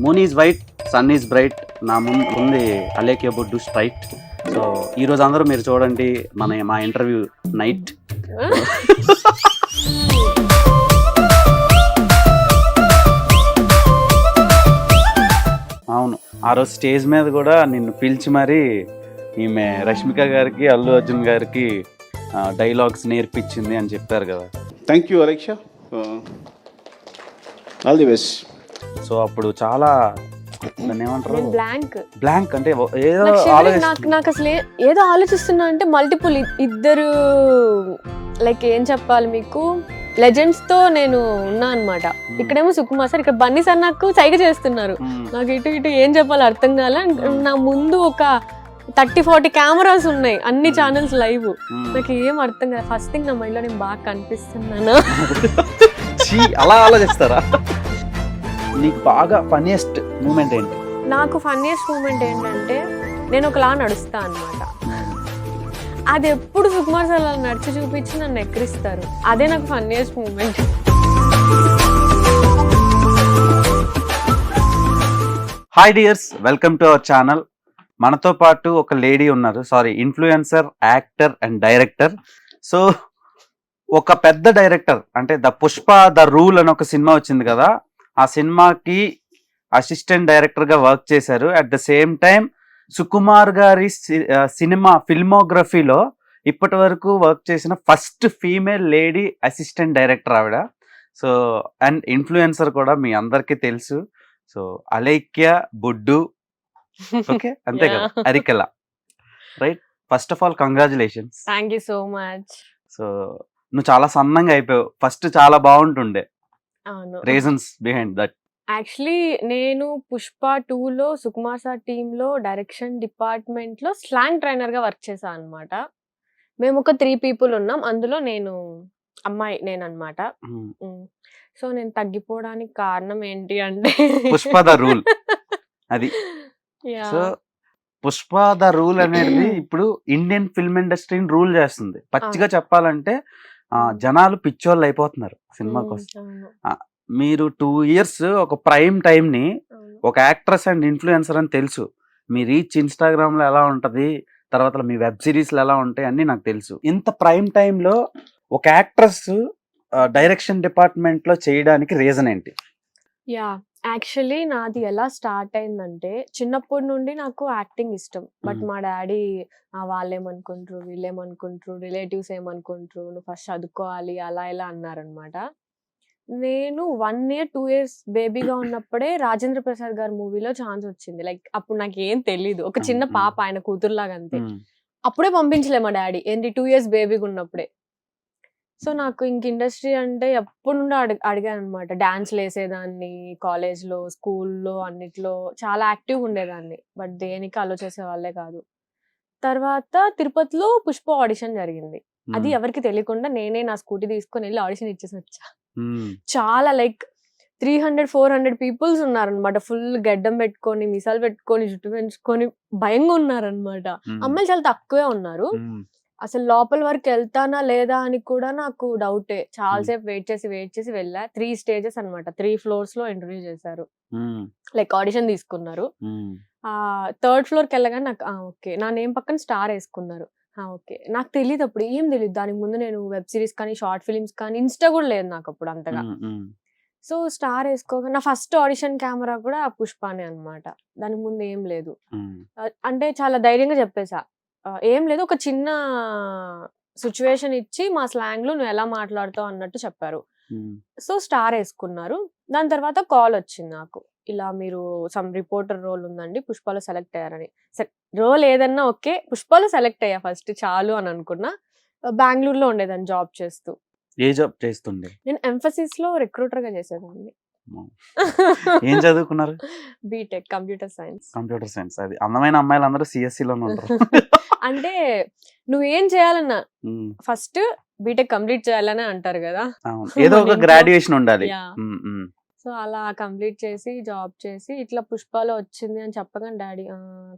Moon is white, sun is bright. నా ముందు ఉంది అలేఖ్య బొడ్డు స్ట్రైట్. సో ఈరోజు అందరూ మీరు చూడండి మా ఇంటర్వ్యూ నైట్. అవును, ఆ రోజు స్టేజ్ మీద కూడా నిన్ను పిలిచి మరీ ఈమె రష్మిక గారికి, అల్లు అర్జున్ గారికి డైలాగ్స్ నేర్పించింది అని చెప్పారు కదా. Thank you Alexa, all the best. So అప్పుడు చాలా దాన్ని ఏమంటారు, బ్లాంక్ బ్లాంక్ అంటే ఏదో నాకు అసలు ఏదో ఆలోచిస్తున్నా అంటే మల్టిపుల్ ఇద్దరు లైక్ ఏం చెప్పాలి మీకు, లెజెండ్స్ తో నేను ఉన్నా అనమాట. ఇక్కడేమో సుకుమార్ సార్, ఇక్కడ బన్నీ సార్ నాకు సైగ చేస్తున్నారు. నాకు ఇటు ఇటు ఏం చెప్పాలి అర్థం కాల. నా ముందు ఒక 30-40 కెమెరాస్ ఉన్నాయి, అన్ని ఛానల్స్ లైవ్. నాకు ఏం అర్థం కాదు. ఫస్ట్ థింగ్ నా మైండ్ లో నేను బాగా కనిపిస్తున్నాను. అలా ఆలోచిస్తారా? నీకు బాగా ఫన్నీయెస్ట్ మూమెంట్ ఏంటి? నాకు ఫన్నీయెస్ట్ మూమెంట్ ఏంటంటే నేను ఒకలా నడుస్తా అనమాట. అది ఎప్పుడు సుకుమార్ సార్ అలా నడిచి చూపించి నన్ను ఎక్కిరిస్తారు. అదే నాకు funniest moment. Hi dears, welcome to our channel. మనతో పాటు ఒక లేడీ ఉన్నారు, influencer, actor and director. So ఒక పెద్ద డైరెక్టర్ అంటే పుష్ప ద రూల్ అని ఒక సినిమా వచ్చింది కదా, ఆ సినిమాకి అసిస్టెంట్ డైరెక్టర్గా వర్క్ చేశారు. At the same time Sukumar గారి సినిమా ఫిల్మోగ్రఫీలో ఇప్పటి వరకు వర్క్ చేసిన first female lady assistant director ఆవిడ. సో అండ్ ఇన్ఫ్లుయెన్సర్ కూడా మీ అందరికీ తెలుసు. సో అలేఖ్య బొడ్డు, ఓకే అంతే కదా, అరికెల, right? First of all congratulations. Thank you so much. So నువ్వు చాలా సన్నంగా అయిపోయావు. ఫస్ట్ చాలా బాగుంటుండే. అవును, రీజన్స్ బిహైండ్ దట్. యాక్చువల్లీ నేను పుష్ప 2లో సుకుమార్ సార్ టీంలో డైరెక్షన్ డిపార్ట్మెంట్లో స్లాంగ్ ట్రైనర్గా వర్క్ చేశాను అనమాట. మేము ఒక 3 people ఉన్నాం, అందులో నేను అనమాట. సో నేను తగ్గిపోవడానికి కారణం ఏంటి అంటే పుష్ప ద రూల్. అది సో పుష్ప ద రూల్ అనేది ఇప్పుడు ఇండియన్ ఫిల్మ్ ఇండస్ట్రీని రూల్ చేస్తుంది. పచ్చిగా చెప్పాలంటే జనాలు పిచ్చోళ్ళు అయిపోతున్నారు సినిమా కోసం. మీరు 2 years ఒక ప్రైమ్ టైంని ఒక యాక్ట్రెస్ అండ్ ఇన్ఫ్లుయెన్సర్ అని తెలుసు. మీ రీచ్ ఇన్స్టాగ్రామ్లో ఎలా ఉంటుంది, తర్వాత మీ వెబ్ సిరీస్లు ఎలా ఉంటాయి అన్నీ నాకు తెలుసు. ఇంత ప్రైమ్ టైంలో ఒక యాక్ట్రెస్ డైరెక్షన్ డిపార్ట్మెంట్లో చేయడానికి రీజన్ ఏంటి? యాక్చువల్లీ నాది ఎలా స్టార్ట్ అయిందంటే, చిన్నప్పటి నుండి నాకు యాక్టింగ్ ఇష్టం. బట్ మా డాడీ వాళ్ళేమనుకుంటారు, వీళ్ళేమనుకుంటారు, రిలేటివ్స్ ఏమనుకుంటారు, నువ్వు ఫస్ట్ చదువుకోవాలి అలా ఇలా అన్నారనమాట. నేను 1 year 2 years బేబీగా ఉన్నప్పుడే రాజేంద్ర ప్రసాద్ గారి మూవీలో ఛాన్స్ వచ్చింది. లైక్ అప్పుడు నాకు ఏం తెలీదు, ఒక చిన్న పాప, ఆయన కూతురులాగా అంతే. అప్పుడే పంపించలే మా డాడీ, ఏంటి 2 years బేబీగా ఉన్నప్పుడే. సో నాకు ఇంక ఇండస్ట్రీ అంటే ఎప్పుడు నుండి అడిగాను అనమాట. డాన్స్లు వేసేదాన్ని, కాలేజ్లో, స్కూల్లో, అన్నిట్లో చాలా యాక్టివ్గా ఉండేదాన్ని. బట్ దేనికి అలో చేసే వాళ్ళే కాదు. తర్వాత తిరుపతిలో పుష్ప ఆడిషన్ జరిగింది. అది ఎవరికి తెలియకుండా నేనే నా స్కూటీ తీసుకొని వెళ్ళి ఆడిషన్ ఇచ్చేసి వచ్చా. చాలా లైక్ 300-400 people ఉన్నారనమాట. ఫుల్ గడ్డం పెట్టుకొని, మిసాలు పెట్టుకొని, జుట్టు పెంచుకొని భయంగా ఉన్నారనమాట. అమ్మాయిలు చాలా తక్కువే ఉన్నారు. అసలు లోపల వరకు వెళ్తానా లేదా అని కూడా నాకు డౌటే. చాలాసేపు వెయిట్ చేసి వెళ్ళా. 3 stages అనమాట, 3 floors లో ఇంటర్వ్యూ చేశారు, లైక్ ఆడిషన్ తీసుకున్నారు. 3rd floorకి వెళ్ళగానే నాకు ఓకే, నా నేమ్ పక్కన స్టార్ వేసుకున్నారు. ఓకే, నాకు తెలియదు అప్పుడు, ఏం తెలియదు. దానికి ముందు నేను వెబ్ సిరీస్ కానీ, షార్ట్ ఫిలిమ్స్ కానీ, ఇన్స్టా కూడా లేదు నాకు అప్పుడు అంతగా. సో స్టార్ వేసుకోగా నా ఫస్ట్ ఆడిషన్ కెమెరా కూడా పుష్పనే అనమాట. దానికి ముందు ఏం లేదు. అంటే చాలా ధైర్యంగా చెప్పేసా, ఏం లేదు, ఒక చిన్న సిచ్యువేషన్ ఇచ్చి మా స్లాంగ్ లో నువ్వు ఎలా మాట్లాడుతావు అన్నట్టు చెప్పారు. సో స్టార్ వేసుకున్నారు. దాని తర్వాత కాల్ వచ్చింది నాకు, ఇలా మీరు సమ్ రిపోర్టర్ రోల్ ఉందండి, పుష్పలో సెలెక్ట్ అయ్యారని. రోల్ ఏదన్నా ఓకే, పుష్పలో సెలెక్ట్ అయ్యా ఫస్ట్, చాలు అని అనుకున్నా. బెంగళూరులో ఉండేదాన్ని జాబ్ చేస్తూ. ఏ జాబ్ చేస్తుండే? నేను ఎంఫసిస్ లో రిక్రూటర్ గా చేసేదాన్ని. ఏం చదువుకున్నారు? B Tech computer science. Computer science. అది అందమైన అమ్మాయిలు అందరూ సిఎస్సిలోనే ఉంటారు. అంటే నువ్వేం చేయాలన్నా ఫస్ట్ బీటెక్ కంప్లీట్ చేయాలని అంటారు కదా, ఏదో ఒక గ్రాడ్యుయేషన్ ఉండాలి. సో అలా కంప్లీట్ చేసి జాబ్ చేసి ఇట్లా పుష్పలో వచ్చింది అని చెప్పగానే డాడీ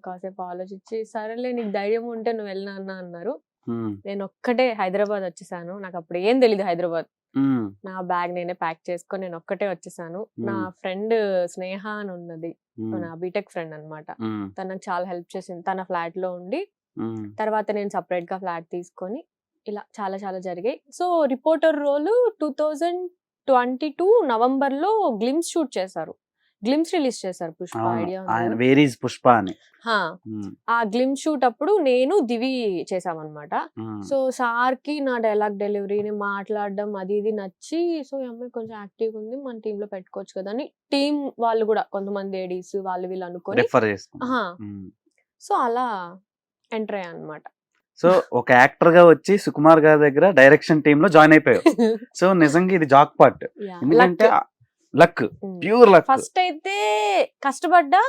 కాసేపు ఆలోచించి, సరేలే నీకు ధైర్యం ఉంటే నువ్వు వెళ్ళినా అన్నారు. నేను ఒక్కటే హైదరాబాద్ వచ్చేసాను. నాకు అప్పుడు ఏం తెలీదు హైదరాబాద్. ఉమ్, నా బ్యాగ్ నేనే ప్యాక్ చేసుకొని నేను ఒక్కటే వచ్చేసాను. నా ఉమ్, ఫ్రెండ్ స్నేహ అని ఉన్నది, ఉమ్, నా బీటెక్ ఫ్రెండ్ అన్నమాట. ఉమ్, తను నాకు చాలా హెల్ప్ చేసింది. తన ఫ్లాట్ లో ఉండి ఉమ్. తర్వాత నేను సెపరేట్ గా ఫ్లాట్ తీసుకొని ఇలా చాలా చాలా జరిగాయి. సో రిపోర్టర్ రోల్ 2022 నవంబర్ లో గ్లిమ్స్ షూట్ చేశారు. గ్లిమ్స్ రిలీజ్ చేశారు. పుష్ప అవును, ఐడియా ఆయన ఉంది. వేరీస్ పుష్ప అని. హా, ఉమ్, ఆ గ్లిమ్స్ షూట్ అప్పుడు నేను దివి చేసామన్నమాట. ఉమ్, సో సార్ కి నా డైలాగ్ డెలివరీని మాట్లాడడం అది ఇది నచ్చి, సో ఈ అమ్మాయి కొంచెం యాక్టివ్ ఉంది, మన టీమ్ లో పెట్టుకోవచ్చు కదా అని టీం వాళ్ళు కూడా కొంతమంది ఏడీస్ వాళ్ళు వీళ్ళు అనుకొని రిఫర్ చేసుకున్నాం. ఆహా, ఉమ్. సో అలా ఎంటర్ అయ్యా అనమాట. సో ఒక యాక్టర్ గా వచ్చి సుకుమార్ గారి దగ్గర డైరెక్షన్ టీమ్ లో జాయిన్ అయిపోయావు. సో నిజంగా ఇది జాక్ పాట్, ఎందుకంటే లక్, ప్యూర్ లక్. ఫస్ట్ అయితే కష్టపడ్డా,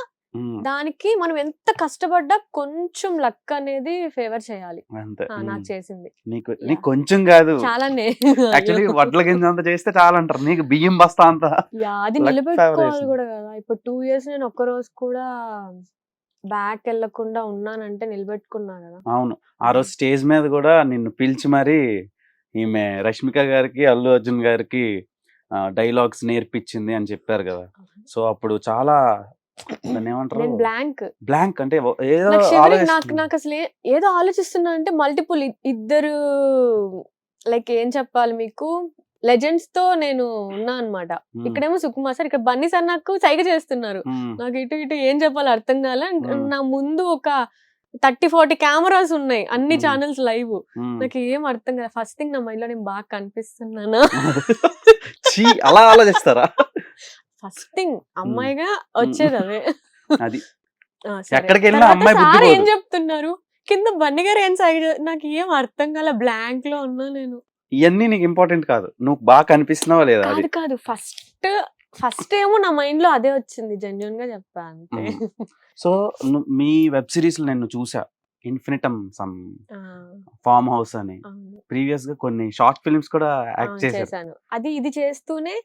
దానికి మనం ఎంత కష్టపడ్డా కొంచెం లక్ అనేది ఫేవర్ చేయాలి. అంతే. నాకు చేసింది నీకు కొంచెం కాదు, చాలానే. యాక్చువల్లీ వడ్ల గింజ అంత చేస్తే చాలా అంటారు, నీకు బియ్యం బస్తా అంత. అది luck నిలబెట్టుకోవాలి favoration. కూడా కదా. ఇప్పుడు 2 years నేను ఒక్క రోజు కూడా బ్యాక్ వెళ్ళకుండా ఉన్నానంటే నిలబెట్టుకున్నా కదా. అవును, ఆ రోజు స్టేజ్ మీద కూడా నిన్ను పిలిచి మరి ఈమె రష్మిక గారికి అల్లు అర్జున్ గారికి డైలాగ్స్ నేర్పించింది అని చెప్పారు కదా. సో అప్పుడు చాలా దాన్ని ఏమంటారు, నేను బ్లాంక్ అంటే ఏదో నాకు ఆలోచిస్తున్నా. అసలు ఏదో ఆలోచిస్తున్నా అంటే మల్టిపుల్ ఇద్దరు లైక్ ఏం చెప్పాలి మీకు, లెజెండ్స్ తో నేను ఉన్నా అనమాట. ఇక్కడేమో సుకుమార్ సార్, ఇక్కడ బన్నీ సార్ నాకు సైగ చేస్తున్నారు. నాకు ఇటు ఇటు ఏం చెప్పాలో అర్థం కాలే. నా ముందు ఒక 30-40 కెమెరాస్ ఉన్నాయి, అన్ని ఛానల్స్ లైవ్. నాకు ఏం అర్థం కాదు. ఫస్ట్ థింగ్ నా మైండ్ లో నేను బాగా కనిపిస్తున్నానా అలా ఆలోచిస్తారా? ఫస్ట్ థింగ్ అమ్మాయిగా వచ్చేది అదే. అది సరే. ఎక్కడికి వెళ్ళినా తర్వాత అమ్మాయి బుద్ధి సార్ ఏం పోదు. చెప్తున్నారు కింద బన్నీ గారు ఏం సైడ్, నాకు ఏం అర్థం కాల, బ్లాంక్ లో ఉన్నా నేను. ఇవన్నీ నీకు ఇంపార్టెంట్ కాదు, నువ్వు బాగా కనిపిస్తున్నావా లేదా అది. కాదు ఫస్ట్ ఏమో నా మైండ్ లో అదే వచ్చింది, జెన్యున్ గా చెప్పా అంతే. సో మీ వెబ్ సిరీస్ లో నేను చూసా, ఇన్ఫినిటమ్ సమ్ ఫార్మ్ హౌస్ అని. ప్రీవియస్ గా కొన్ని షార్ట్ ఫిల్మ్స్ కూడా యాక్ట్ చేశారు. చేశాను. అది ఇది చేస్తూనే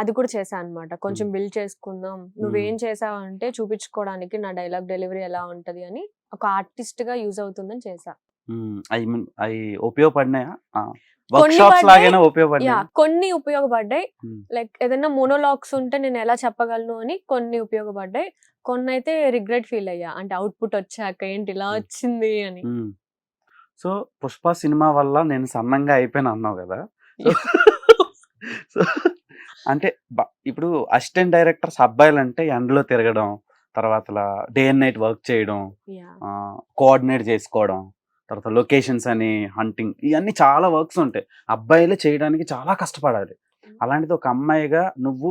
అది కూడా చేశాను అనమాట. కొంచెం బిల్డ్ చేసుకుందాం, నువ్వేం చేసావు అంటే చూపించుకోవడానికి నా డైలాగ్ డెలివరీ ఎలా ఉంటది అని, ఒక ఆర్టిస్ట్ గా యూజ్ అవుతుందని చేసా. అవి ఉపయోగపడినాయా? Work shops లాగైనా ఉపయోగపడినాయా? కొన్ని ఉపయోగపడ్డాయి. లైక్ ఏదైనా మోనోలాగ్స్ ఉంటే నేను ఎలా చెప్పగలను అని కొన్ని ఉపయోగపడ్డాయి. కొన్ని అయితే రిగ్రెట్ ఫీల్ అయ్యా, అంటే అవుట్పుట్ వచ్చాక ఏంటి ఇలా వచ్చింది అని. సో పుష్ప సినిమా వల్ల నేను సన్నంగా అయిపోయాను అన్నావు కదా. సో అంటే ఇప్పుడు అసిస్టెంట్ డైరెక్టర్స్ అబ్బాయిలంటే ఎండలో తిరగడం, తర్వాత డే అండ్ నైట్ వర్క్ చేయడం, కోఆర్డినేట్ చేసుకోవడం, తర్వాత లొకేషన్స్ అని హంటింగ్, ఇవన్నీ చాలా వర్క్స్ ఉంటాయి. అబ్బాయిలే చేయడానికి చాలా కష్టపడాలి. అలాంటిది ఒక అమ్మాయిగా నువ్వు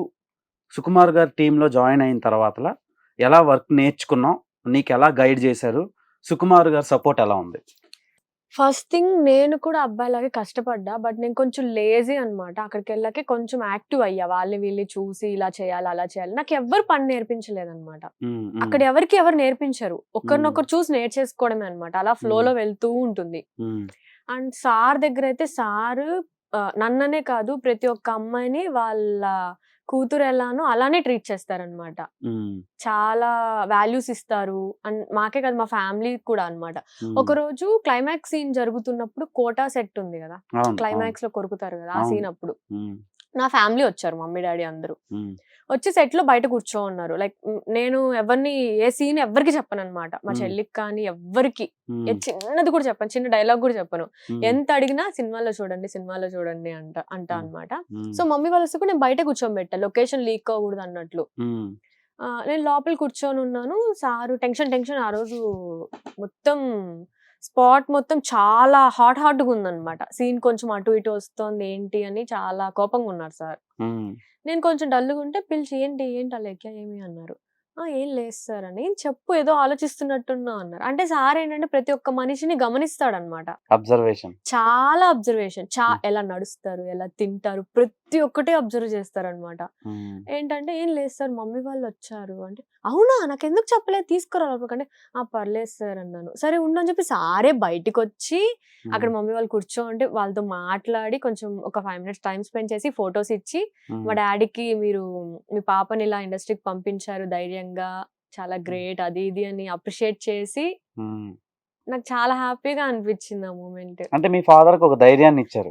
సుకుమార్ గారి టీంలో జాయిన్ అయిన తర్వాత ఎలా వర్క్ నేర్చుకున్నావు, నీకు ఎలా గైడ్ చేశారు, సుకుమార్ గారి సపోర్ట్ ఎలా ఉంది? ఫస్ట్ థింగ్ నేను కూడా అబ్బాయిలాగే కష్టపడ్డా, బట్ నేను కొంచెం లేజీ అనమాట. అక్కడికి వెళ్ళాకే కొంచెం యాక్టివ్ అయ్యా, వాళ్ళని వీళ్ళని చూసి ఇలా చేయాలి అలా చేయాలి. నాకు ఎవ్వరు పని నేర్పించలేదన్నమాట. అక్కడ ఎవరికి ఎవరు నేర్పించరు, ఒకరినొకరు చూసి నేర్చేసుకోవడమే అనమాట. అలా ఫ్లోలో వెళ్తూ ఉంటుంది. అండ్ సార్ దగ్గర అయితే సార్ నన్ననే కాదు ప్రతి ఒక్క అమ్మాయిని వాళ్ళ కూతురు ఎలానో అలానే ట్రీట్ చేస్తారనమాట. చాలా వాల్యూస్ ఇస్తారు. అండ్ మాకే కాదు మా ఫ్యామిలీ కూడా అనమాట. ఒక రోజు క్లైమాక్స్ సీన్ జరుగుతున్నప్పుడు కోటా సెట్ ఉంది కదా, క్లైమాక్స్ లో కొరుకుతారు కదా, ఆ సీన్ అప్పుడు నా ఫ్యామిలీ వచ్చారు, మమ్మీ డాడీ అందరూ వచ్చి సెట్ లో బయట కూర్చో ఉన్నారు. లైక్ నేను ఎవరిని ఏ సీన్ ఎవరికి చెప్పను అనమాట, మా చెల్లికి కానీ ఎవ్వరికి చిన్నది కూడా చెప్పను, చిన్న డైలాగ్ కూడా చెప్పను. ఎంత అడిగినా సినిమాలో చూడండి అంట అనమాట. సో మమ్మీ వాళ్ళు వస్తే కూడా నేను బయట కూర్చోబెట్టా, లొకేషన్ లీక్ అవ్వకూడదు అన్నట్లు. నేను లోపల కూర్చొని ఉన్నాను. సారు టెన్షన్ ఆ రోజు మొత్తం స్పాట్ మొత్తం చాలా హాట్గా ఉందన్నమాట. సీన్ కొంచెం అటు ఇటు వస్తుంది ఏంటి అని చాలా కోపంగా ఉన్నారు సార్. నేను కొంచెం డల్గా ఉంటే పిలిచి ఏంటి అలేఖ్య ఏమి అన్నారు. ఏం లేదు సార్ అని చెప్పు, ఏదో ఆలోచిస్తున్నట్టున్నా అన్నారు. అంటే సార్ ఏంటంటే ప్రతి ఒక్క మనిషిని గమనిస్తాడనమాట, చాలా అబ్జర్వేషన్. ఎలా నడుస్తారు, ఎలా తింటారు, ప్రతి ఒక్కటే అబ్జర్వ్ చేస్తారనమాట. ఏంటంటే ఏం లేదు సార్ మమ్మీ వాళ్ళు వచ్చారు అంటే, అవునా నాకెందుకు చెప్పలేదు, తీసుకురాలంటే పర్లేదు సార్ అన్నాను. సరే ఉండు అని చెప్పి సారే బయటికి వచ్చి అక్కడ మమ్మీ వాళ్ళు కూర్చోంటే వాళ్ళతో మాట్లాడి కొంచెం ఒక 5 minutes టైం స్పెండ్ చేసి ఫొటోస్ ఇచ్చి, మా డాడీకి మీరు మీ పాపని ఇలా ఇండస్ట్రీకి పంపించారు ధైర్యంగా, చాలా గ్రేట్ అది ఇది అని అప్రిషియేట్ చేసి నాకు చాలా హ్యాపీగా అనిపించింది ఆ మూమెంట్. అంటే మీ ఫాదర్ కి ఒక ధైర్యాన్ని ఇచ్చారు.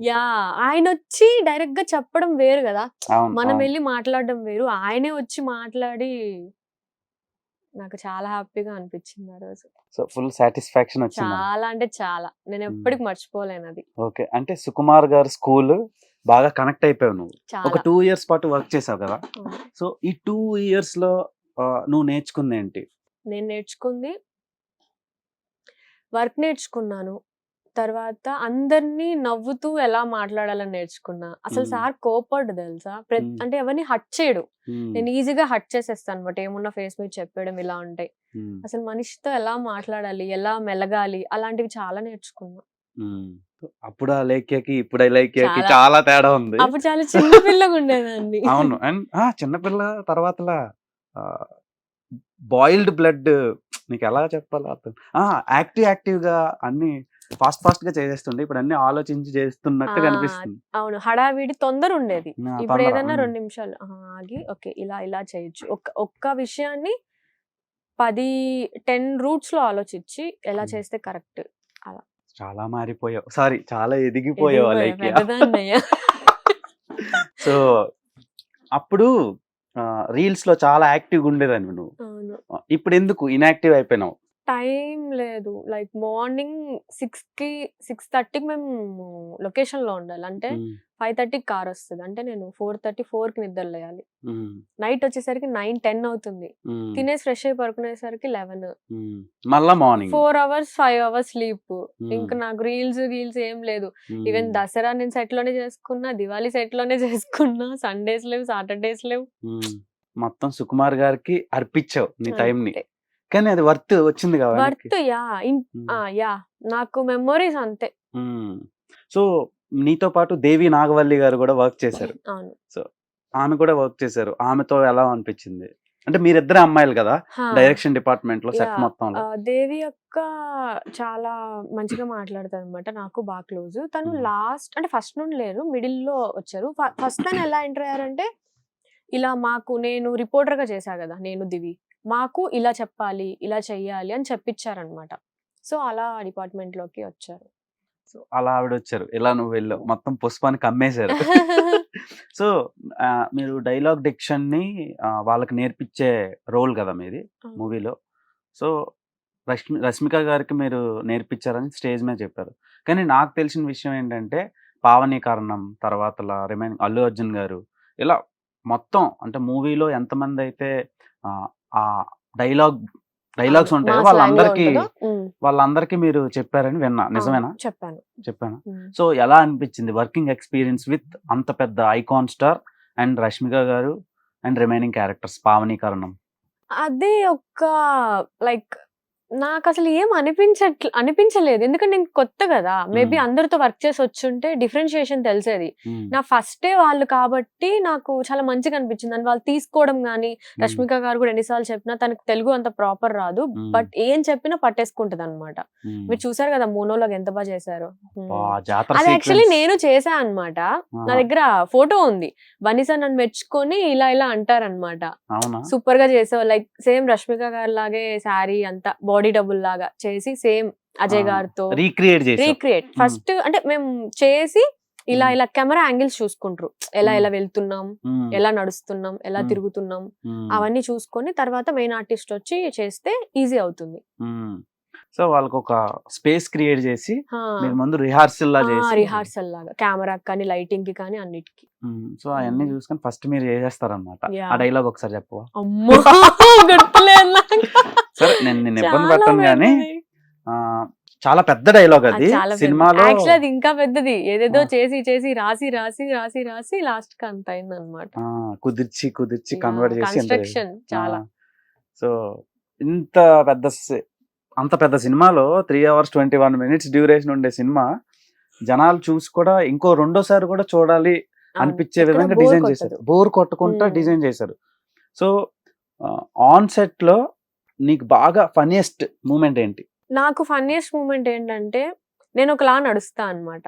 ఆయన వచ్చి డైరెక్ట్ గా చెప్పడం వేరు కదా, అవును, మనం అవును. వెళ్ళి మాట్లాడడం వేరు. ఆయనే వచ్చి మాట్లాడి నాకు చాలా హ్యాపీగా అనిపించింది ఆ రోజు. సో ఫుల్ సాటిస్ఫాక్షన్ వచ్చింది. చాలా అంటే చాలా, నేను ఎప్పటికి మర్చిపోలేను అది. ఓకే, అంటే సుకుమార్ గారు స్కూల్ బాగా కనెక్ట్ అయిపోయావు నువ్వు. ఒక చాలా 2 years పాటు వర్క్ చేసావు కదా. అవును. సో ఈ 2 years లో నువ్వు నేర్చుకుంది ఏంటి? నేను నేర్చుకుంది వర్క్ నేర్చుకున్నాను. తర్వాత అందరినీ నవ్వుతూ ఎలా మాట్లాడాలని నేర్చుకున్నా. అసలు మ్మ్. సార్ కోపడ్డు తెలుసా, మ్మ్. అంటే ఎవరిని హట్ చేయడు. మ్మ్. నేను ఈజీగా హట్ చేసేస్తాను అనమాట, ఏమున్నా ఫేస్ మీద చెప్పేయడం ఇలా ఉంటాయి. మ్మ్. అసలు మనిషితో ఎలా మాట్లాడాలి, ఎలా మెలగాలి, అలాంటివి చాలా నేర్చుకున్నా. మ్మ్. అప్పుడు ఆ లేఖ్యకి ఇప్పుడు ఆ లేఖ్యకి చాలా. చాలా తేడా ఉంది. అప్పుడు చాలా చిన్న పిల్లగా ఉండేదాన్ని. అవును, అండ్ చిన్నపిల్ల తర్వాత బాయిల్డ్ బ్లడ్, నీకు ఎలా చెప్పాలి అర్థం. యాక్టివ్ గా అన్ని ఫాస్ట్ గా చేసేస్తుండే, ఇప్పుడు అన్ని ఆలోచించి చేస్తున్నట్టు ఆ, కనిపిస్తుంది. అవును, హడావిడి తొందర ఉండేది. ఇప్పుడు తొందర. ఏదన్నా 2 నిమిషాలు ఆగి ఓకే ఇలా ఇలా చేయొచ్చు. ఒక్క విషయాన్ని 10 రూట్స్ లో ఆలోచించి ఎలా చేస్తే కరెక్ట్. చాలా మారిపోయావు, సారీ చాలా ఎదిగిపోయావు లైక్. పెద్దదాన్నయ్యా. సో అప్పుడు రీల్స్ లో చాలా యాక్టివ్గా ఉండేదాన్ని నువ్వు. అవును, ఇప్పుడు ఎందుకు ఇన్యాక్టివ్ అయిపోయినావు? టైం లేదు. లైక్ మార్నింగ్ 6కి 6:30కి మేము లొకేషన్ లో ఉండాలి. అంటే 5:30కి కార్ వస్తుంది. అంటే నేను 4:34కి నిద్ర లేయాలి. నైట్ వచ్చేసరికి 9-10 అవుతుంది. తినేసి ఫ్రెష్ అయి పడుకునేసరికి 11. మళ్ళా మార్నింగ్ 4 hours 5 hours స్లీప్. ఇంకా నాకు రీల్స్ ఏం లేదు. ఈవెన్ దసరా నేను సెట్ లోనే చేసుకున్నా, దివాళీ సెట్ లోనే చేసుకున్నా, సండేస్ లేవు, సాటర్డేస్ లేవు. మొత్తం సుకుమార్ గారికి అర్పించావు నీ టైం ని. కానీ అది వర్త్ వచ్చింది కదా. వర్త్ యా నాకు మెమొరీస్ అంతే. సో నీతో పాటు దేవి నాగవల్లి గారు కూడా వర్క్ చేశారు. అవును, సో ఆమె కూడా వర్క్ చేశారు. ఆమెతో ఎలా అనిపించింది? అంటే మీరిద్దరే అమ్మాయిలు కదా డైరెక్షన్ డిపార్ట్మెంట్ లో, సెట్ మొత్తంలో. దేవి అక్క చాలా మంచిగా మాట్లాడతారు అనమాట, నాకు బాగా క్లోజ్. తను లాస్ట్ అంటే ఫస్ట్ నుండి లేరు, మిడిల్ లో వచ్చారు. ఫస్ట్ తను ఎలా ఎంటర్ అయ్యారంటే, ఇలా నేను రిపోర్టర్ గా చేశా కదా, నేను దివి, మాకు ఇలా చెప్పాలి, ఇలా చెయ్యాలి అని చెప్పించారనమాట. సో అలా డిపార్ట్మెంట్ లోకి వచ్చారు. సో అలా ఆవిడ వచ్చారు, ఇలా నువ్వు వెళ్ళావు, మొత్తం పుష్పానికి అమ్మేశారు. సో మీరు డైలాగ్ డిక్షన్ ని వాళ్ళకి నేర్పించే రోల్ కదా మీది మూవీలో. సో రష్మిక గారికి మీరు నేర్పించారని స్టేజ్ మీద చెప్పారు. కానీ నాకు తెలిసిన విషయం ఏంటంటే, పావనీకరణం తర్వాత రిమైనింగ్ అల్లు అర్జున్ గారు, ఇలా మొత్తం అంటే మూవీలో ఎంతమంది అయితే ఆ డైలాగ్స్ ఉంటాయో వాళ్ళందరికీ మీరు చెప్పారని విన్నా, నిజమేనా? చెప్పాను. సో ఎలా అనిపించింది వర్కింగ్ ఎక్స్పీరియన్స్ విత్ అంత పెద్ద ఐకాన్ స్టార్ అండ్ రష్మిక గారు అండ్ రిమైనింగ్ క్యారెక్టర్స్ పావనీకరణం? అదే లైక్ నాకు అసలు ఏం అనిపించలేదు, ఎందుకంటే నేను కొత్త కదా. మేబీ అందరితో వర్క్ చేసి వచ్చుంటే డిఫరెన్షియేషన్ తెలిసేది. నా ఫస్టే వాళ్ళు కాబట్టి నాకు చాలా మంచిగా అనిపించింది. అని వాళ్ళు తీసుకోవడం గానీ, రష్మిక గారు కూడా ఎన్నిసార్లు చెప్పినా తనకు తెలుగు అంత ప్రాపర్ రాదు, బట్ ఏం చెప్పినా పట్టేసుకుంటది అనమాట. మీరు చూసారు కదా మోనోలాగ్ ఎంత బాగా చేశారు. అది యాక్చువల్లీ నేను చేశా అనమాట. నా దగ్గర ఫోటో ఉంది. బన్నీ సార్ నన్ను మెచ్చుకొని ఇలా ఇలా అంటారనమాట, సూపర్ గా చేసావు, లైక్ సేమ్ రష్మిక గారి లాగే శారీ అంతా బాడీ డబుల్ లాగా చేసి సేమ్ అజయ్ గారితో రీక్రియేట్. ఫస్ట్ అంటే మేము చేసి ఇలా ఇలా కెమెరా యాంగిల్స్ చూసుకుంటారు, ఎలా వెళ్తున్నాం, ఎలా నడుస్తున్నాం, ఎలా తిరుగుతున్నాం, అవన్నీ చూసుకొని తర్వాత మెయిన్ ఆర్టిస్ట్ వచ్చి చేస్తే ఈజీ అవుతుంది. సో వాళ్ళకి ఒక స్పేస్ క్రియేట్ చేసి మీరు ముందు రిహార్సల్ లాగా కెమెరా కానీ లైటింగ్ కి కానీ అన్నిటికి. సో అవన్నీ చూసుకొని ఫస్ట్ మీరు చేసేస్తారన్నమాట. ఆ డైలాగ్ ఒకసారి చెప్పవా? సరే నేను ఇబ్బంది పెట్టను కానీ చాలా పెద్ద డైలాగ్ అది సినిమాలో. యాక్చువల్లీ అది ఇంకా పెద్దది, ఏదేదో చేసి చేసి రాసి రాసి రాసి రాసి లాస్ట్ కి అంత అయింది అనమాట. కుదిర్చి కన్వర్ట్ చేసి కన్స్ట్రక్షన్ చాలా. సో అంత పెద్ద సినిమాలో 3 hours 21 minutes డ్యూరేషన్ ఉండే సినిమా జనాలు చూసి కూడా ఇంకో రెండోసారి కూడా చూడాలి అనిపించే విధంగా డిజైన్ చేశారు, బోర్ కొట్టకుండా డిజైన్ చేశారు. సో ఆన్ సెట్ లో నీకు బాగా ఫన్నీయెస్ట్ మూమెంట్ ఏంటి? నాకు ఫన్నీయెస్ట్ మూమెంట్ ఏంటంటే, నేను ఒకలా నడుస్తా అన్నమాట.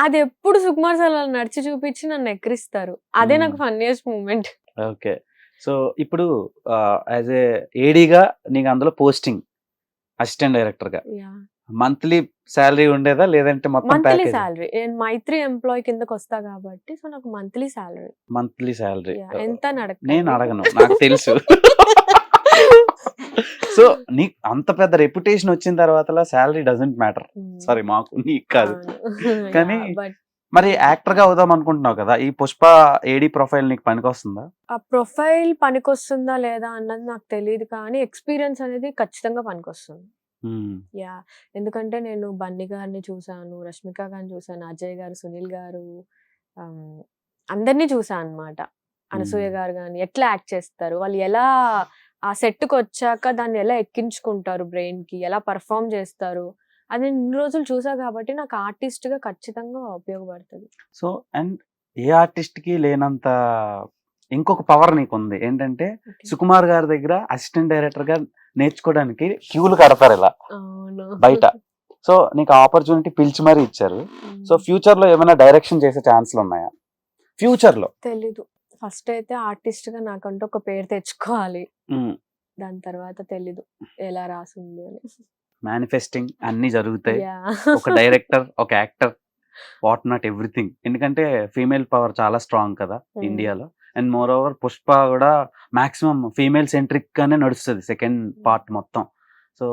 అది ఎప్పుడు సుకుమార్ సార్ నడిచి చూపించి నన్ను ఎక్కిరిస్తారు, అదే నాకు ఫన్నీయెస్ట్ మూమెంట్. ఓకే, సో ఇప్పుడు యాజ్ ఏ ఏడీగా నీకు అందులో పోస్టింగ్ అసిస్టెంట్ డైరెక్టర్ గా యా మంత్లీ శాలరీ ఉండేదా లేదంటే మొత్తం మంత్లీ ప్యాకేజ్? శాలరీ. నేను మైత్రి ఎంప్లాయ్ కిందకి వస్తా కాబట్టి సో నాకు మంత్లీ శాలరీ. Monthly salary. ఎంత అని నేను అడగండి. అడగను, నాకు తెలుసు. సో నీకు అంత పెద్ద రెప్యుటేషన్ వచ్చిన తర్వాత శాలరీ డజంట్ మ్యాటర్. సారీ, మాకు నీకు కాదు. కానీ బట్ మరి యాక్టర్ గా అవుదాం అనుకుంటున్నావు కదా, ఈ పుష్ప ఏడి ప్రొఫైల్ నీకు పనికొస్తుందా? ఆ ప్రొఫైల్ పనికొస్తుందా లేదా అన్నది నాకు తెలియదు కానీ ఎక్స్పీరియన్స్ అనేది ఖచ్చితంగా పనికొస్తుంది. యా ఎందుకంటే నేను బన్నీ గారిని చూసాను, రష్మిక గారిని చూసాను, అజయ్ గారు, సునీల్ గారు, అందరినీ చూసాను అనమాట. అనసూయ గారు కానీ ఎట్లా యాక్ట్ చేస్తారు, వాళ్ళు ఎలా ఆ సెట్కి వచ్చాక దాన్ని ఎలా ఎక్కించుకుంటారు, బ్రెయిన్ కి ఎలా పర్ఫామ్ చేస్తారు, అది నేను ఇన్ని రోజులు చూసా కాబట్టి నాకు ఆర్టిస్ట్ గా ఖచ్చితంగా ఉపయోగపడుతుంది. సో అండ్ ఏ ఆర్టిస్ట్ కి లేనంత ఇంకొక పవర్ నీకు ఉంది. ఏంటంటే సుకుమార్ గారి దగ్గర అసిస్టెంట్ డైరెక్టర్ గా నేర్చుకోవడానికి క్యూలు కడతారు ఇలా అవును బయట. సో నీకు ఆపర్చునిటీ పిలిచి మరీ ఇచ్చారు. సో ఫ్యూచర్ లో ఏమైనా డైరెక్షన్ చేసే ఛాన్స్లు ఉన్నాయా ఫ్యూచర్ లో? తెలీదు. ఫస్ట్ అయితే ఆర్టిస్ట్ గా నాకంటూ ఒక పేరు తెచ్చుకోవాలి, దాని తర్వాత తెలీదు ఎలా రాసింది అని. మేనిఫెస్టింగ్ అన్ని జరుగుతాయి. యా ఒక డైరెక్టర్, ఒక యాక్టర్, వాట్ నాట్ ఎవ్రీథింగ్. ఎందుకంటే ఫీమేల్ పవర్ చాలా స్ట్రాంగ్ కదా ఇండియాలో. అండ్ మోర్ ఓవర్ పుష్ప కూడా మాక్సిమం ఫీమేల్ సెంట్రిక్ గానే నడుస్తుంది సెకండ్ పార్ట్ మొత్తం. సో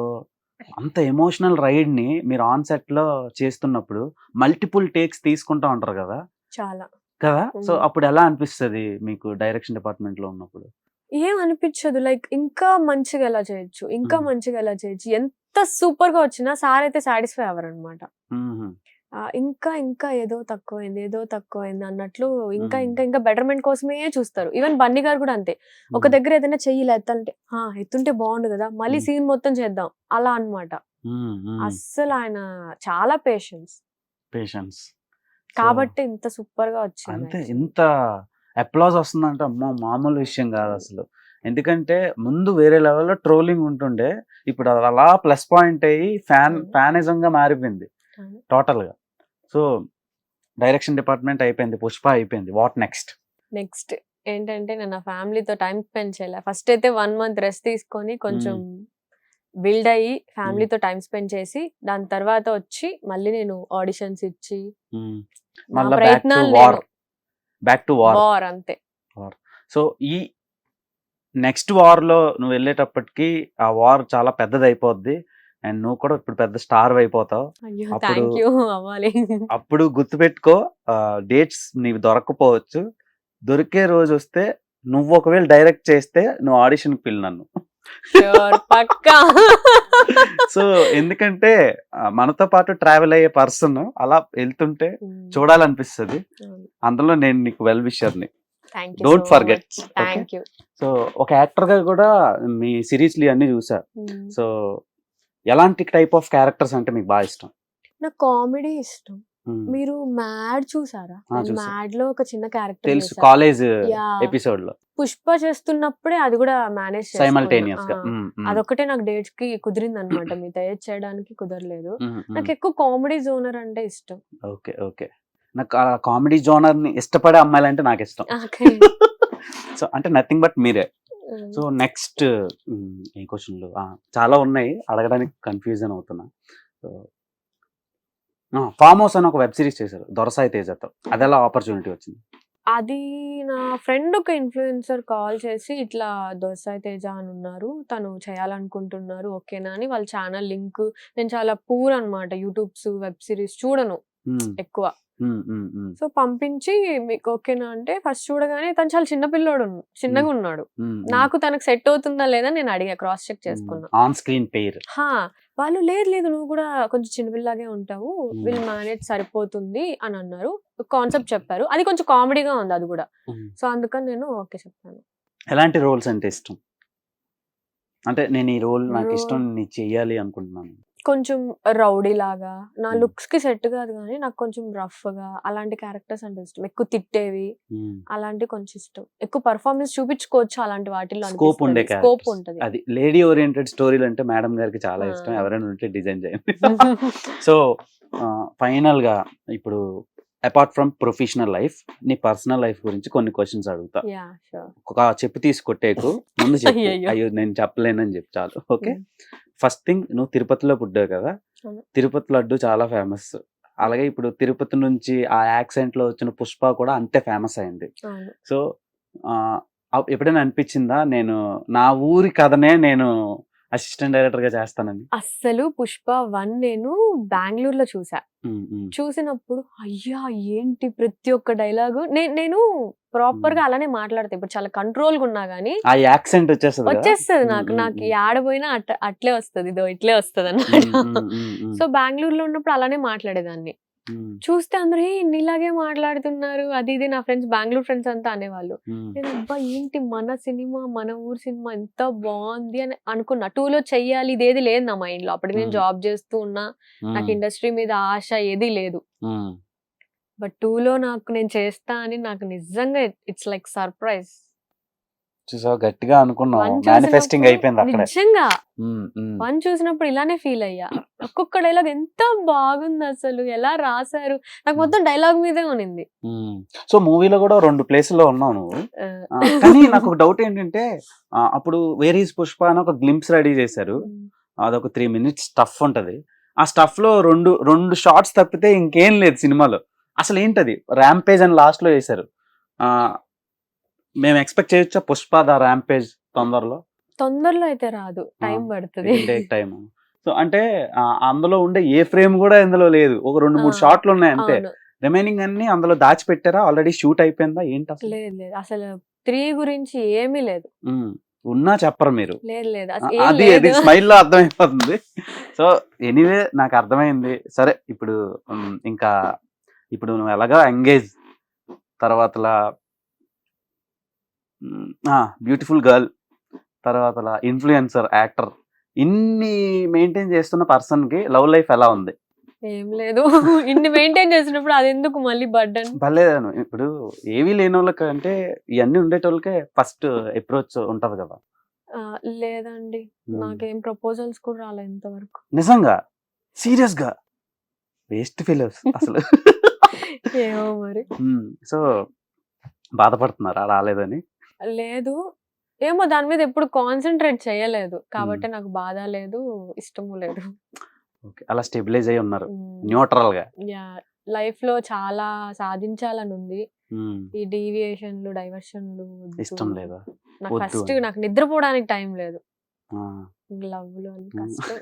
అంత ఎమోషనల్ రైడ్ ని మీరు ఆన్ సెట్ లో చేస్తున్నప్పుడు మల్టిపుల్ టేక్స్ తీసుకుంటా ఉంటారు కదా చాలా కదా. సో అప్పుడు ఎలా అనిపిస్తుంది మీకు డైరెక్షన్ డిపార్ట్మెంట్ లో ఉన్నప్పుడు? ఏం అనిపించదు, లైక్ ఇంకా మంచిగా ఎలా చేయొచ్చు, ఇంకా మ్మ్. మంచిగా ఎలా చేయొచ్చు. ఎంత సూపర్ గా వచ్చినా సార్ అయితే సాటిస్ఫై అవ్వరు అనమాట. మ్మ్. ఇంకా ఇంకా ఏదో తక్కువైంది అన్నట్లు ఇంకా మ్మ్. ఇంకా ఇంకా బెటర్మెంట్ కోసమే చూస్తారు. ఈవెన్ బన్నీ గారు కూడా అంతే. ఒక మ్మ్. దగ్గర ఏదైనా చెయ్యి ఇలా ఎత్తాలంటే ఎత్తుంటే బాగుండు కదా, మళ్ళీ మ్మ్. సీన్ మొత్తం చేద్దాం అలా అన్నమాట. మ్మ్. అస్సలు ఆయన చాలా పేషెన్స్ పేషెన్స్. కాబట్టి ఇంత సూపర్ గా వచ్చింది అంతే, actually. ఇంత అప్లాజ్ వస్తుందంటే అమ్మో మామూలు విషయం కాదు అసలు. ఎందుకంటే ముందు వేరే లెవెల్లో ట్రోలింగ్ ఉంటుండే, ఇప్పుడు అది అలా ప్లస్ పాయింట్ అయ్యి ఫ్యానిజం గా మారిపోయింది అవును. టోటల్ గా. సో డైరెక్షన్ డిపార్ట్మెంట్ అయిపోయింది, పుష్ప అయిపోయింది, వాట్ నెక్స్ట్? నెక్స్ట్ ఏంటంటే నేను నా ఫ్యామిలీతో టైం స్పెండ్ చేయాలి. ఫస్ట్ అయితే 1 month రెస్ట్ తీసుకొని కొంచెం బిల్డ్ అయ్యి ఫ్యామిలీతో టైం స్పెండ్ చేసి దాని తర్వాత వచ్చి మళ్ళీ నేను ఆడిషన్స్ ఇచ్చి నా మళ్ళీ ప్రయత్నాలు బ్యాక్ టు వార్. వార్ అంతే. సో ఈ నెక్స్ట్ వార్ లో నువ్వు వెళ్ళేటప్పటికి ఆ వార్ చాలా పెద్దది అయిపోద్ది అండ్ నువ్వు కూడా ఇప్పుడు పెద్ద స్టార్ అయిపోతావు. అయ్యో అప్పుడు- థ్యాంక్ యూ అవ్వాలి. అప్పుడు గుర్తుపెట్టుకో, డేట్స్ నీకు దొరకకపోవచ్చు, దొరికే రోజు వస్తే నువ్వు ఒకవేళ డైరెక్ట్ చేస్తే నువ్వు ఆడిషన్కి పిల్లి నన్ను. Sure, పక్కా. సో ఎందుకంటే మనతో పాటు ట్రావెల్ అయ్యే పర్సన్ అలా వెళ్తుంటే చూడాలనిపిస్తుంది. అందులో నేను నీకు వెల్ విషర్ని, thank you don't forget. Thank you. So ఒక యాక్టర్ గా కూడా మీ సిరీస్లు అన్ని చూసా. సో ఎలాంటి టైప్ ఆఫ్ క్యారెక్టర్స్ అంటే మీకు బాగా ఇష్టం? నాకు కామెడీ ఇష్టం. మీరు మ్యాడ్ చూసారా? చూసా. మ్యాడ్ లో ఒక చిన్న క్యారెక్టర్ తెలుసు, కాలేజ్ Yeah. ఎపిసోడ్ లో పుష్ప చేస్తున్నప్పుడే అది కూడా మేనేజ్ సైమల్టేనియస్ గా. అదొకటే నాకు డేట్స్ కి కుదిరింది అనమాట, మిగతా ఏది చేయడానికి కుదరలేదు. నాకు ఎక్కువ కామెడీ జోనర్ అంటే ఇష్టం. Okay okay. నాకు ఆ కామెడీ జోనర్ ని ఇష్టపడే అమ్మాయిలంటే నాకు ఇష్టం. సో అంటే నథింగ్ బట్ మీరే. సో నెక్స్ట్ ఏ క్వశ్చన్లు చాలా ఉన్నాయి, అడగడానికి కన్ఫ్యూజన్ అవుతున్నా. సో ఫామ్ హౌస్ అని ఒక వెబ్ సిరీస్ చేశారు దొరసాయి తేజతో, అది ఎలా ఆపర్చునిటీ వచ్చింది? అది నా ఫ్రెండ్ ఒక ఇన్ఫ్లుయెన్సర్ కాల్ చేసి ఇట్లా దోసాయి తేజ అని ఉన్నారు, తను చేయాలనుకుంటున్నారు, ఓకేనా అని వాళ్ళ ఛానల్ లింక్. నేను చాలా పూర్ అనమాట, యూట్యూబ్స్ వెబ్ సిరీస్ చూడను ఎక్కువ. సో పంపించి మీకు ఓకేనా అంటే ఫస్ట్ చూడగానే తను చాలా చిన్నగా ఉన్నాడు. నాకు తనకు సెట్ అవుతుందా లేదా నేను అడిగా, క్రాస్ చెక్ చేసుకున్నా. ఆన్ స్క్రీన్ పేరు వాళ్ళు లేదు నువ్వు కూడా కొంచెం చిన్నపిల్లలాగే ఉంటావు, వీళ్ళు మేనేజ్ సరిపోతుంది అని అన్నారు. కాన్సెప్ట్ చెప్పారు, అది కొంచెం కామెడీగా ఉంది అది కూడా. సో అందుకని నేను ఓకే చెప్పాను. ఎలాంటి రోల్స్ అంటే ఇష్టం? అంటే నేను ఈ రోల్ నాకు ఇష్టం, నేను చెయ్యాలి అనుకుంటున్నాను. కొంచెం రౌడీ లాగా, నా లుక్స్ కి సెట్ కాదు కానీ నాకు కొంచెం రఫ్ గా అలాంటి క్యారెక్టర్స్ అంటే ఇష్టం. ఎక్కువ తిట్టేవి అలాంటి కొంచెం ఇష్టం. ఎక్కువ పర్ఫార్మెన్స్ చూపించుకోవచ్చు అలాంటి వాటిల్లో, స్కోప్ ఉండే స్కోప్ ఉంటది. అది లేడీ ఓరియంటెడ్ స్టోరీలు అంటే మేడం గారికి చాలా ఇష్టం, ఎవరైనా ఉంటే డిజైన్ చేయండి. సో ఫైనల్ గా ఇప్పుడు అపార్ట్ ఫ్రమ్ ప్రొఫెషనల్ లైఫ్, నీ పర్సనల్ లైఫ్ గురించి కొన్ని క్వశ్చన్స్ అడుగుతా. ఒక చెప్పు తీసుకొట్టేకు ముందు చెప్పు. అయ్యయ్యో. అయ్యో నేను చెప్పలేనని చెప్పు చాలు. ఓకే, ఫస్ట్ థింగ్ నువ్వు తిరుపతిలో పుట్టావు కదా, అవును. తిరుపతి లడ్డు చాలా ఫేమస్. అలాగే ఇప్పుడు తిరుపతి నుంచి ఆ యాక్సెంట్ లో వచ్చిన పుష్ప కూడా అంతే ఫేమస్ అయింది. అవును. సో ఎప్పుడైనా అనిపించిందా నేను నా ఊరి కథనే నేను అసిస్టెంట్ డైరెక్టర్ గా చేస్తానని? అస్సలు 'పుష్ప 1' నేను బెంగుళూరులో చూసా. ఉమ్, ఉమ్, చూసినప్పుడు అయ్యా! ఏంటి ప్రతి ఒక్క డైలాగు నేను ప్రాపర్‌గా అలానే మాట్లాడతా. ఇప్పుడు చాలా కంట్రోల్‌గా ఉన్నా గాని ఆ యాక్సెంట్ వచ్చేస్తుంది కదా. వచ్చేస్తది ఉమ్, నాకు. ఉమ్, నాకు ఉమ్, యాడ పోయినా అట్లే వస్తది. ఇదో ఇట్లే వస్తదన్నమాట. ఉమ్, ఉమ్, ఉమ్, ఉమ్, సో, బెంగుళూరులో ఉన్నప్పుడు అలానే మాట్లాడేదాన్ని. ఉమ్, చూస్తే అందరూ నీలాగే మాట్లాడుతున్నారు. అది ఇది నా ఫ్రెండ్స్ బెంగుళూరు ఫ్రెండ్స్ అంతా అనేవాళ్ళు. ఉమ్, నేను అబ్బా! ఏంటి మన సినిమా, మన ఊరు సినిమా ఎంత బావుంది అని అనుకున్నా. 2లో చెయ్యాలి ఇదేది లేదు నా మైండ్‌లో. అప్పటికి నేను ఉమ్, జాబ్ చేస్తూ ఉన్నా. నాకు ఉమ్, ఇండస్ట్రీ మీద ఆశ ఏది లేదు. ఉమ్. బట్ 2లో నేను చేస్తా అని నాకు నిజంగా ఇట్స్ లైక్ సర్ప్రైజ్. చూసావా, గట్టిగా అనుకున్నావు, 1 మేనిఫెస్టింగ్ చూసినప్పుడు అయిపోయింది అక్కడే. నిజంగా ఉమ్, ఉమ్. 1 చూసినప్పుడు ఇలానే ఫీల్ అయ్యా. ఒక్కొక్క డైలాగ్ ఎంత బాగుందసలు. ఎలా రాసారు. నాకు మొత్తం డైలాగ్ మీదే ఉనింది. సో మూవీలో కూడా 2 ప్లేసుల్లో ఉన్నావు నువ్వు. ఆహ్, కానీ నాకు ఒక డౌట్ ఏంటంటే, అప్పుడు వేర్ ఈజ్ పుష్ప అని ఒక గ్లింప్స్ రెడీ చేశారు. అదొక 3 minutes స్టఫ్ ఉంటది. ఆ స్టఫ్ లో రెండు షార్ట్స్ తప్పితే ఇంకేం లేదు సినిమాలో. అసలు ఏంటది ర్యాంపేజ్ అని లాస్ట్ లో వేశారు. ఆ, మేము ఎక్స్పెక్ట్ చేయొచ్చా పుష్ప ద ర్యాంపేజ్ తొందరలో? తొందరలో అయితే రాదు. టైం పడతది. టైం. సో అంటే అందులో ఉండే ఏ ఫ్రేమ్ కూడా ఇందులో లేదు. ఒక 2-3 షాట్లు ఉన్నాయి అంతే. అవును. రిమైనింగ్ అన్ని అందులో దాచిపెట్టారా? ఆల్రెడీ షూట్ అయిపోయిందా ఏంటి అసలు? లేదు లేదు. అసలు 3 గురించి ఏమీ లేదు. ఉన్నా చెప్పరు మీరు. లేదు లేదు. ఆ, అసలు ఏం అది లేదు. స్మైల్ లో అర్థమైపోతుంది. సో ఎనీవే నాకు అర్థమైంది. సరే ఇప్పుడు ఇంకా ఇప్పుడు నువ్వు ఎలాగా ఎంగేజ్ తర్వాతలా బ్యూటిఫుల్ గర్ల్ తర్వాతలా ఇన్ఫ్లుయెన్సర్ యాక్టర్ ఇన్ని మెయింటైన్ చేస్తున్న పర్సన్ కి లవ్ లైఫ్ ఎలా ఉంది? ఏం లేదు. ఇన్ని మెయింటైన్ చేసినప్పుడు అదెందుకు మళ్ళీ బర్డెన్? పర్లేదను. ఇప్పుడు ఏవీ లేని వాళ్ళకి అంటే ఇవన్నీ ఉండేటోళ్ళకే ఫస్ట్ అప్రోచ్ ఉంటది కదా. లేదండి. నాకేం ప్రపోజల్స్ కూడా రాలేదు ఇంతవరకు. నిజంగా సీరియస్ గా వేస్ట్ ఫెలోస్ అసలు. ఏమో మరి. సో బాధపడుతున్నారా రాలేదని? లేదు. ఏమో దాని మీద ఎప్పుడు కాన్సంట్రేట్ చేయలేదు. కాబట్టి నాకు బాధ లేదు, ఇష్టము లేదు. ఓకే, అలా స్టెబిలైజ్ అయ్యి ఉన్నారు హ్మ్. న్యూట్రల్ గా. యాహ్! లైఫ్‌లో చాలా సాధించాలనుంది. మ్మ్. ఈ డీవియేషన్‌లు, డైవర్షన్‌లు ఇష్టం లేదా? నాకు వద్దు ఫస్ట్ అని. నాకు నిద్రపోవడానికి టైం లేదు. ఆ. లవ్‌లు అని కష్టం.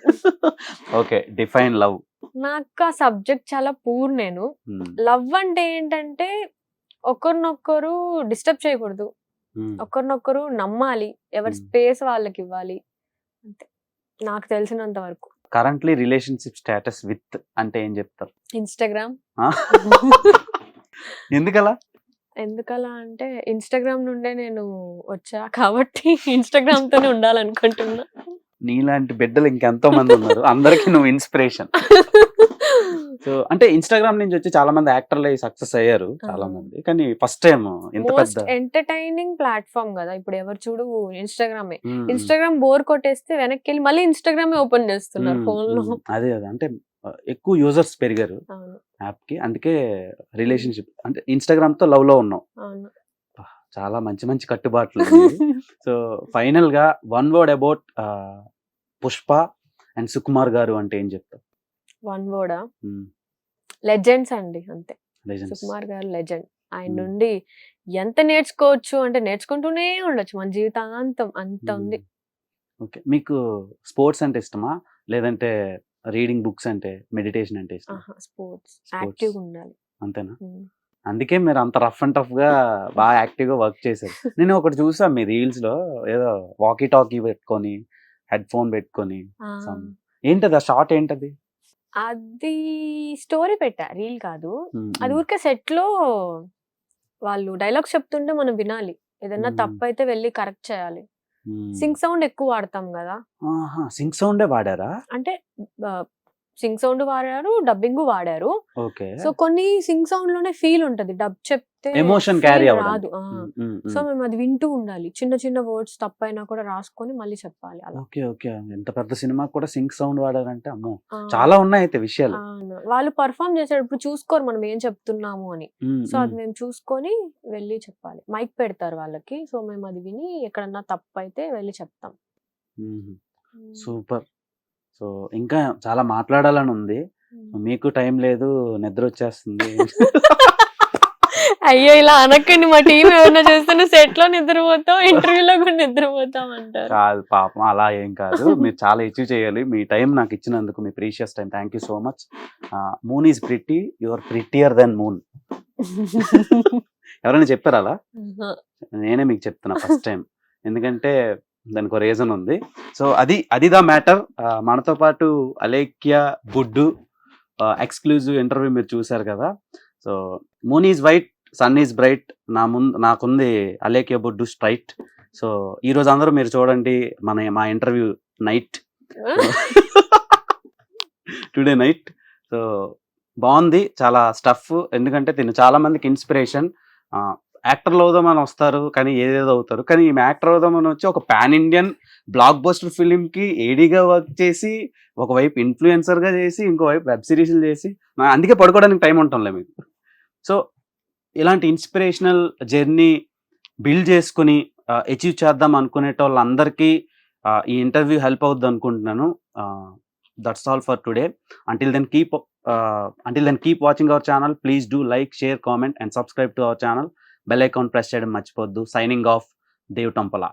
Okay, define love. నాకు ఆ సబ్జెక్ట్ చాలా పూర్ నేను. లవ్ అంటే ఏంటంటే ఒకరినొకరు డిస్టర్బ్ చేయకూడదు. ఒకరినొకరు నమ్మాలి. ఎవరి స్పేస్ వాళ్ళకివ్వాలి. అంతే. నాకు తెలిసినంత వరకు. కరెంట్లీ రిలేషన్షిప్ స్టేటస్ విత్ అంటే ఏం చెప్తారు? ఇన్‌స్టాగ్రామ్. ఆ? ఎందుకలా? ఎందుకలా అంటే ఇన్‌స్టాగ్రామ్ నుండే నేను వచ్చా కాబట్టి ఇన్‌స్టాగ్రామ్‌తోనే ఉండాలనుకుంటున్నా. నీలాంటి బిడ్డలు ఇంకెంతో మంది ఉన్నారు. అందరికి నువ్వు ఇన్స్పిరేషన్. సో అంటే ఇన్‌స్టాగ్రామ్ నుంచి వచ్చి చాలా మంది యాక్టర్లు అయ్యి సక్సెస్ అయ్యారు చాలా మంది. కానీ ఫస్ట్ టైం ఇంత మోస్ట్ పెద్ద ఎంటర్‌టైనింగ్ ప్లాట్‌ఫార్మ్ గదా! ఇప్పుడు ఎవరు చూడు ఇన్‌స్టాగ్రామే. ఇన్‌స్టాగ్రామ్ బోర్ కొట్టేస్తే వెనక్కెళ్ళి మళ్ళీ ఇన్‌స్టాగ్రామే ఓపెన్ చేస్తున్నారు ఫోన్‌లో. అదే అంటే ఎక్కువ యూజర్స్ పెరిగారు అవును. యాప్ కి. అందుకే రిలేషన్షిప్ అంటే ఇన్‌స్టాగ్రామ్ తో లవ్ లో ఉన్నావు. అవును. చాలా మంచి మంచి కట్టుబాట్లు. సో ఫైనల్ గా one word about Pushpa and Sukumar గారు అంటే ఏం చెప్తావు? వన్ వర్డా? లెజెండ్స్ అండి అంతే. లెజెండ్స్. సుకుమార్ గారు లెజెండ్. ఆయన నుండి ఎంత నేర్చుకోవచ్చు అంటే నేర్చుకుంటూనే ఉండొచ్చు మన జీవితాంతం అంత ఉంది. ఓకే, మీకు స్పోర్ట్స్ అంటే ఇష్టమా లేదంటే రీడింగ్ బుక్స్ అంటే మెడిటేషన్ అంటే ఇష్టమా? స్పోర్ట్స్ యాక్టివ్‌గా ఉండాలి. అంతేనా? అందుకే మీరు అంత రఫ్ అండ్ టఫ్ గా బాగా యాక్టివ్ గా వర్క్ చేశారు. నేను ఒకటి చూసా మీ రీల్స్ లో ఏదో వాకీ టాకీ పెట్టుకొని హెడ్ ఫోన్ పెట్టుకొని ఏంటది ఆ షార్ట్ ఏంటది? అది స్టోరీ పెట్టా, రీల్ కాదు. అది ఊరికే సెట్‌లో వాళ్ళు డైలాగ్స్ చెప్తుంటే మనం వినాలి. ఏదన్నా తప్పైతే వెళ్ళి కరెక్ట్ చేయాలి. సింక్ సౌండ్ ఎక్కువ వాడతాం గదా! సింక్ సౌండే వాడారా? అంటే సింక్ సౌండ్ వాడారు, డబ్బింగ్ వాడారు. ఓకే. సో కొన్ని సింక్ సౌండ్ లోనే ఫీల్ ఉంటది. డబ్ చెప్తే ఎమోషన్ క్యారీ రాదు. సో మేము అది వింటూ ఉండాలి. చిన్న చిన్న వర్డ్స్ తప్పైనా కూడా రాసుకొని మళ్ళీ చెప్పాలి అలా. Okay okay. ఎంత పెద్ద సినిమా కూడా సింక్ సౌండ్ వాడారంటే అమ్మో చాలా ఉన్నాయి అయితే విషయాలు. వాళ్ళు పర్ఫామ్ చేసేటప్పుడు చూసుకోరు మనం ఏం చెప్తున్నాము అని. సో అది మేము చూసుకొని వెళ్ళి చెప్పాలి. మైక్ పెడతారు వాళ్ళకి. సో మేము అది విని ఎక్కడన్నా తప్పు అయితే వెళ్ళి చెప్తాం. సూపర్. సో ఇంకా చాలా మాట్లాడాలని ఉంది. మీకు టైం లేదు, నిద్ర వచ్చేస్తుంది. అయ్యో ఇలా అనకండి, మా టీం ఏమన్నా చేస్తున్న సెట్ లో నిద్రపోతాం, ఇంటర్వ్యూలో కూడా నిద్రపోతాం అంటారు. కాదు పాపం, అలా ఏం కాదు. మీరు చాలా అచీవ్ చేయాలి. మీ టైం నాకు ఇచ్చినందుకు, మీ precious time, thank you so much. Moon is pretty, your prettier than moon. ఎవరైనా చెప్పారు అలా? నేనే మీకు చెప్తున్నా ఫస్ట్ టైం. ఎందుకంటే దానికి ఒక రీజన్ ఉంది. సో అది ద మ్యాటర్. మనతో పాటు అలేఖ్య బుడ్డు ఎక్స్క్లూజివ్ ఇంటర్వ్యూ మీరు చూసారు కదా. So moon is white, sun is bright. నాకుంది అలేఖ్య బుడ్డు స్ట్రైట్. సో ఈ రోజు అందరూ మీరు చూడండి మా interview night, today night. So బాగుంది చాలా స్టఫ్. ఎందుకంటే తిను చాలా మందికి ఇన్స్పిరేషన్. యాక్టర్లు అవుదామని వస్తారు కానీ ఏదేదో అవుతారు. కానీ ఈమె యాక్టర్ అవుదామని వచ్చి ఒక పాన్ ఇండియన్ బ్లాక్ బస్టర్ ఫిలింకి ఏడీగా వర్క్ చేసి, ఒకవైపు ఇన్ఫ్లుయెన్సర్గా చేసి, ఇంకోవైపు వెబ్ సిరీస్లు చేసి, అందుకే పడుకోవడానికి టైం ఉంటుందిలే మీకు. సో ఇలాంటి ఇన్స్పిరేషనల్ జర్నీ బిల్డ్ చేసుకుని అచీవ్ చేద్దాం అనుకునేటోళ్ళందరికీ ఈ ఇంటర్వ్యూ హెల్ప్ అవుద్ది అనుకుంటున్నాను. That's all for today. Until then keep watching our channel. Please do like, share, comment and subscribe to our channel. Bell icon press చేయడం మర్చిపోద్దు. Signing off, Dev Tampala.